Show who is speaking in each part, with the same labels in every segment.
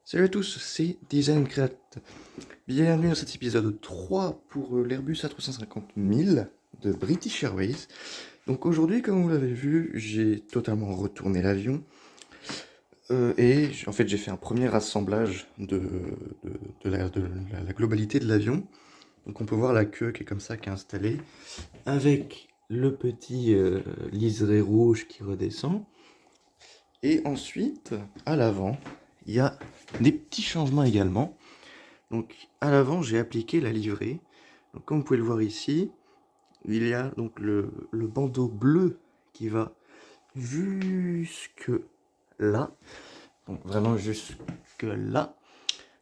Speaker 1: Salut à tous, c'est Design Create. Bienvenue dans cet épisode 3 pour l'Airbus A350 de British Airways. Donc aujourd'hui, comme vous l'avez vu, j'ai totalement retourné l'avion. En fait, j'ai fait un premier assemblage de la globalité de l'avion. Donc on peut voir la queue qui est comme ça, qui est installée, avec le petit liseré rouge qui redescend. Et ensuite, à l'avant, il y a des petits changements également. Donc à l'avant, j'ai appliqué la livrée. Donc comme vous pouvez le voir ici, il y a donc le bandeau bleu qui va jusque là. Donc vraiment jusque là.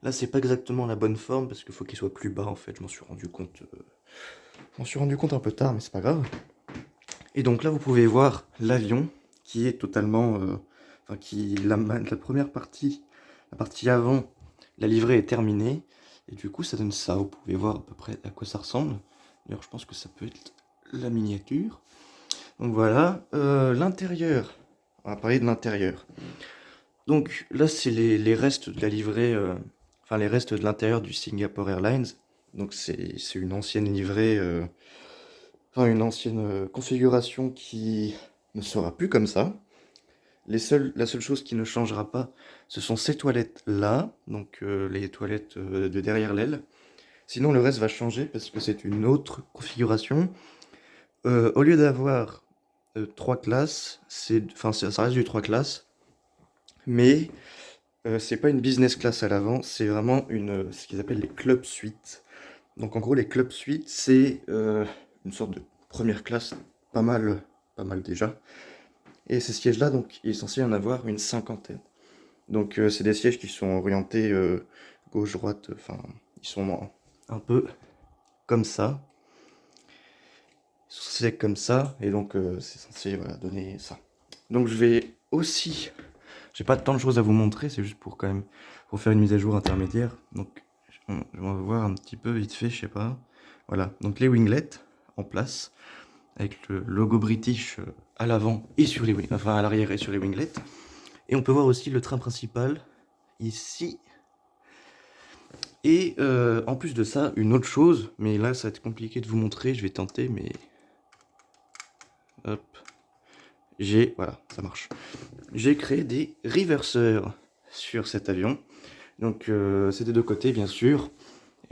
Speaker 1: Là, c'est pas exactement la bonne forme parce qu'il faut qu'il soit plus bas en fait. Je m'en suis rendu compte. Je m'en suis rendu compte un peu tard, mais c'est pas grave. Et donc là, vous pouvez voir l'avion qui est totalement, enfin la première partie, la partie avant, la livrée est terminée. Et du coup, ça donne ça. Vous pouvez voir à peu près à quoi ça ressemble. D'ailleurs, je pense que ça peut être la miniature. Donc voilà, l'intérieur. On va parler de l'intérieur. Donc là, c'est les restes de la livrée, enfin les restes de l'intérieur du Singapore Airlines. Donc c'est une ancienne livrée, enfin une ancienne configuration qui ne sera plus comme ça. La seule chose qui ne changera pas, ce sont ces toilettes-là, donc les toilettes de derrière l'aile. Sinon, le reste va changer parce que c'est une autre configuration. Au lieu d'avoir 3 classes, enfin, ça reste du 3 classes, mais c'est pas une business class à l'avant, c'est vraiment ce qu'ils appellent les club suites. Donc en gros, les club suites, c'est une sorte de première classe, pas mal, pas mal déjà. Et ces sièges-là, donc, il est censé y en avoir une cinquantaine. Donc c'est des sièges qui sont orientés gauche-droite, enfin, ils sont un peu comme ça. Ils sont censés être comme ça, et donc c'est censé voilà, donner ça. Donc je vais aussi... J'ai pas tant de choses à vous montrer, c'est juste pour quand même pour faire une mise à jour intermédiaire. Donc je vais voir un petit peu vite fait, je sais pas. Voilà, donc les winglets en place, avec le logo British à l'avant et sur les enfin à l'arrière et sur les winglets. Et on peut voir aussi le train principal ici. Et en plus de ça, une autre chose, mais là ça va être compliqué de vous montrer, je vais tenter, mais... Hop. Voilà, ça marche. J'ai créé des reverseurs sur cet avion. Donc c'est des deux côtés bien sûr.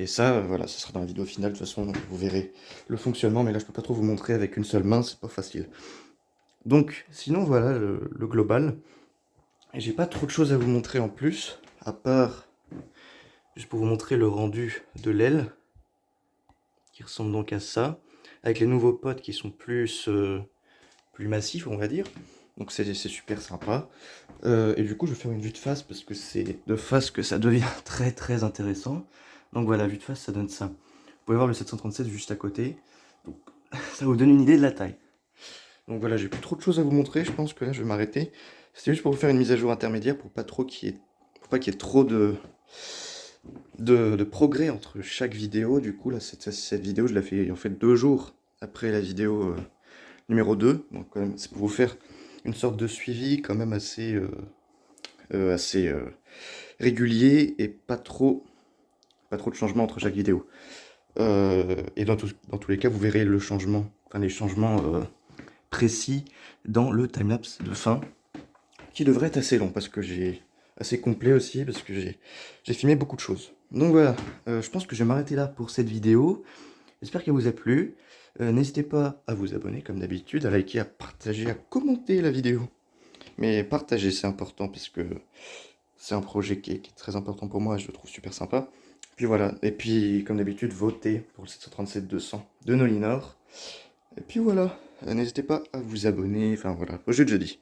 Speaker 1: Et ça, voilà, ça sera dans la vidéo finale. De toute façon, vous verrez le fonctionnement. Mais là, je peux pas trop vous montrer avec une seule main, c'est pas facile. Donc, sinon, voilà le global. Et j'ai pas trop de choses à vous montrer en plus, à part juste pour vous montrer le rendu de l'aile, qui ressemble donc à ça, avec les nouveaux pods qui sont plus massifs, on va dire. Donc c'est super sympa. Et du coup, je vais faire une vue de face parce que c'est de face que ça devient très très intéressant. Donc voilà, vue de face, ça donne ça. Vous pouvez voir le 737 juste à côté. Donc ça vous donne une idée de la taille. Donc voilà, j'ai plus trop de choses à vous montrer. Je pense que là, je vais m'arrêter. C'était juste pour vous faire une mise à jour intermédiaire pour pas trop pour pas qu'il y ait trop de progrès entre chaque vidéo. Du coup, là, cette vidéo, je la fais en fait 2 jours après la vidéo numéro 2. Donc quand même, c'est pour vous faire une sorte de suivi quand même assez régulier et pas trop de changements entre chaque vidéo. Et dans tous les cas, vous verrez le changement, enfin les changements précis dans le timelapse de fin, qui devrait être assez long parce que j'ai assez complet aussi parce que j'ai filmé beaucoup de choses. Donc voilà, je pense que je vais m'arrêter là pour cette vidéo. J'espère qu'elle vous a plu. N'hésitez pas à vous abonner comme d'habitude, à liker, à partager, à commenter la vidéo. Mais partager, c'est important parce que c'est un projet qui est très important pour moi et je le trouve super sympa. Puis voilà, et puis comme d'habitude, votez pour le 737-200 de Nolinor. Et puis voilà, n'hésitez pas à vous abonner, enfin voilà, au jeu de jeudi.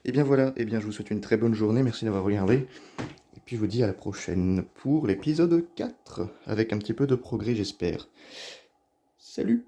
Speaker 1: Et bien voilà, et bien je vous souhaite une très bonne journée, merci d'avoir regardé. Et puis je vous dis à la prochaine pour l'épisode 4, avec un petit peu de progrès j'espère. Salut!